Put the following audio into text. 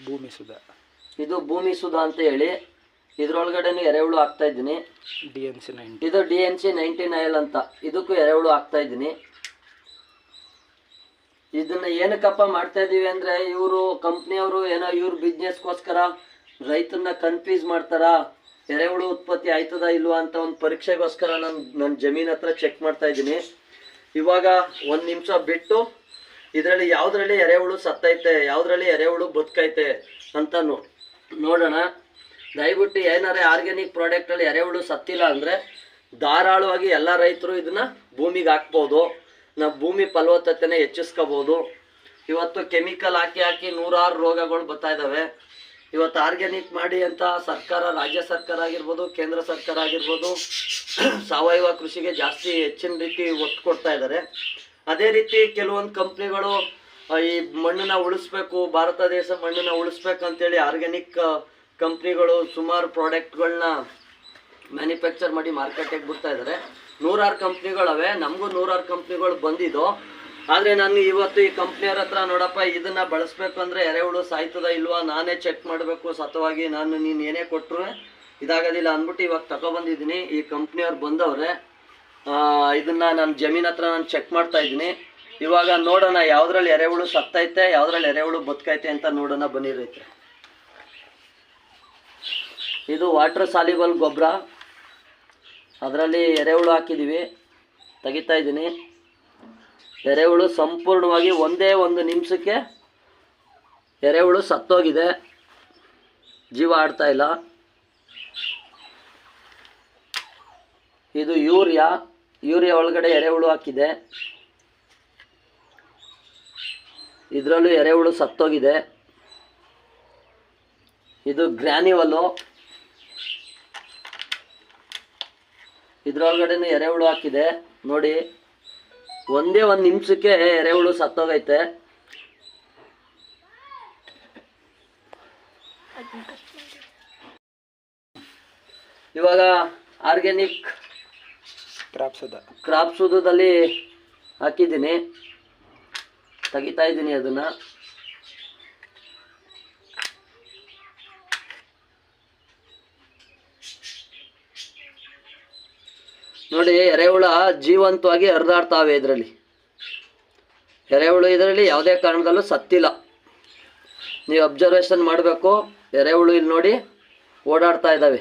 ಭೂಮಿ ಸುಧಾ. ಇದು ಭೂಮಿ ಸುಧಾ ಅಂತ ಹೇಳಿ ಇದ್ರೊಳಗಡೆನು ಎರೆಹುಳು ಹಾಕ್ತಾ ಇದ್ದೀನಿ. DNC 90. ಇದು DNC 99 ಅಂತ, ಇದಕ್ಕೂ ಎರೆಹುಳು ಹಾಕ್ತಾ ಇದ್ದೀನಿ. ಇದನ್ನ ಏನಕ್ಕಪ್ಪ ಮಾಡ್ತಾ ಇದೀವಿ ಅಂದ್ರೆ, ಇವರು ಕಂಪ್ನಿಯವರು ಏನೋ ಇವ್ರ ಬಿಸ್ನೆಸ್ಗೋಸ್ಕರ ರೈತರನ್ನ ಕನ್ಫ್ಯೂಸ್ ಮಾಡ್ತಾರ, ಎರೆಹುಳು ಉತ್ಪತ್ತಿ ಆಯ್ತದ ಇಲ್ವಾ ಅಂತ ಒಂದು ಪರೀಕ್ಷೆಗೋಸ್ಕರ ನನ್ನ ಜಮೀನ್ ಹತ್ರ ಚೆಕ್ ಮಾಡ್ತಾ ಇದ್ದೀನಿ. ಇವಾಗ 1 ನಿಮಿಷ ಬಿಟ್ಟು ಇದರಲ್ಲಿ ಯಾವುದ್ರಲ್ಲಿ ಎರೆಹುಳು ಸತ್ತೈತೆ, ಯಾವುದ್ರಲ್ಲಿ ಎರೆಹುಳು ಬದುಕೈತೆ ಅಂತ ನೋಡೋಣ. ದಯವಿಟ್ಟು ಏನಾರೇ ಆರ್ಗ್ಯಾನಿಕ್ ಪ್ರಾಡಕ್ಟಲ್ಲಿ ಎರೆಹುಳು ಸತ್ತಿಲ್ಲ ಅಂದರೆ ಧಾರಾಳವಾಗಿ ಎಲ್ಲ ರೈತರು ಇದನ್ನು ಭೂಮಿಗೆ ಹಾಕ್ಬೋದು. ನಾವು ಭೂಮಿ ಫಲವತ್ತತೆನೇ ಹೆಚ್ಚಿಸ್ಕೋಬೋದು. ಇವತ್ತು ಕೆಮಿಕಲ್ ಹಾಕಿ ನೂರಾರು ರೋಗಗಳು ಬರ್ತಾ ಇದ್ದಾವೆ. ಇವತ್ತು ಆರ್ಗ್ಯಾನಿಕ್ ಮಾಡಿ ಅಂತ ಸರ್ಕಾರ, ರಾಜ್ಯ ಸರ್ಕಾರ ಆಗಿರ್ಬೋದು, ಕೇಂದ್ರ ಸರ್ಕಾರ ಆಗಿರ್ಬೋದು, ಸಾವಯವ ಕೃಷಿಗೆ ಜಾಸ್ತಿ ಹೆಚ್ಚಿನ ರೀತಿ ಒತ್ತು ಕೊಡ್ತಾ ಇದ್ದಾರೆ. ಅದೇ ರೀತಿ ಕೆಲವೊಂದು ಕಂಪ್ನಿಗಳು ಈ ಮಣ್ಣನ್ನು ಉಳಿಸ್ಬೇಕು, ಭಾರತ ದೇಶ ಮಣ್ಣನ್ನು ಉಳಿಸ್ಬೇಕಂತೇಳಿ ಆರ್ಗ್ಯಾನಿಕ್ ಕಂಪ್ನಿಗಳು ಸುಮಾರು ಪ್ರಾಡಕ್ಟ್ಗಳನ್ನ ಮ್ಯಾನುಫ್ಯಾಕ್ಚರ್ ಮಾಡಿ ಮಾರ್ಕೆಟಿಗೆ ಬಿಡ್ತಾ ಇದ್ದಾರೆ. ನೂರಾರು ಕಂಪ್ನಿಗಳವೆ, ನಮಗೂ ನೂರಾರು ಕಂಪ್ನಿಗಳು ಬಂದಿದ್ದು. ಆದರೆ ನಾನು ಇವತ್ತು ಈ ಕಂಪ್ನಿಯವ್ರ ಹತ್ರ ನೋಡಪ್ಪ ಇದನ್ನು ಬಳಸಬೇಕು ಅಂದರೆ ಎರೆಹುಳು ಸಾಯ್ತದ ಇಲ್ವಾ ನಾನೇ ಚೆಕ್ ಮಾಡಬೇಕು ಸತವಾಗಿ, ನೀನು ಏನೇ ಕೊಟ್ಟರು ಇದಾಗೋದಿಲ್ಲ ಅಂದ್ಬಿಟ್ಟು ಇವಾಗ ತಗೊಬಂದಿದ್ದೀನಿ. ಈ ಕಂಪ್ನಿಯವ್ರು ಬಂದವ್ರೆ, ಇದನ್ನು ನನ್ನ ಜಮೀನ್ ಹತ್ರ ನಾನು ಚೆಕ್ ಮಾಡ್ತಾ ಇದ್ದೀನಿ. ಇವಾಗ ನೋಡೋಣ ಯಾವುದ್ರಲ್ಲಿ ಎರೆಹುಳು ಸತ್ತೈತೆ, ಯಾವುದ್ರಲ್ಲಿ ಎರೆಹುಳು ಬದುಕೈತೆ ಅಂತ ನೋಡೋಣ ಬನ್ನಿ ರೈತರೆ. ಇದು ವಾಟರ್ ಸಾಲ್ಯುಬಲ್ ಗೊಬ್ಬರ, ಅದರಲ್ಲಿ ಎರೆಹುಳು ಹಾಕಿದ್ದೀವಿ, ತೆಗಿತಾ ಇದ್ದೀನಿ. ಎರೆಹುಳು ಸಂಪೂರ್ಣವಾಗಿ ಒಂದೇ 1 ನಿಮಿಷಕ್ಕೆ ಎರೆಹುಳು ಸತ್ತೋಗಿದೆ, ಜೀವ ಆಡ್ತಾ ಇಲ್ಲ. ಇದು ಯೂರಿಯಾ ಒಳಗಡೆ ಎರೆಹುಳು ಹಾಕಿದೆ, ಇದರಲ್ಲೂ ಎರೆಹುಳು ಸತ್ತೋಗಿದೆ. ಇದು ಗ್ರ್ಯಾನ್ಯುವಲ್ಲು, ಇದ್ರೊಳಗಡೆನೂ ಎರೆಹುಳು ಹಾಕಿದೆ ನೋಡಿ. ಒಂದೇ 1 ನಿಮಿಷಕ್ಕೆ ಎರೆಹುಳು ಸತ್ತೋಗೈತೆ. ಇವಾಗ ಆರ್ಗ್ಯಾನಿಕ್ ಕ್ರಾಪ್ ಸುಧದಲ್ಲಿ ಹಾಕಿದ್ದೀನಿ, ತೆಗಿತಾ ಇದ್ದೀನಿ ಅದನ್ನು. ನೋಡಿ ಎರೆಹುಳ ಜೀವಂತವಾಗಿ ಹರಿದಾಡ್ತಾವೆ. ಇದರಲ್ಲಿ ಎರೆಹುಳು ಇದರಲ್ಲಿ ಯಾವುದೇ ಕಾರಣದಲ್ಲೂ ಸತ್ತಿಲ್ಲ. ನೀವು ಅಬ್ಸರ್ವೇಷನ್ ಮಾಡಬೇಕು, ಎರೆಹುಳು ಇಲ್ಲಿ ನೋಡಿ ಓಡಾಡ್ತಾ ಇದ್ದಾವೆ.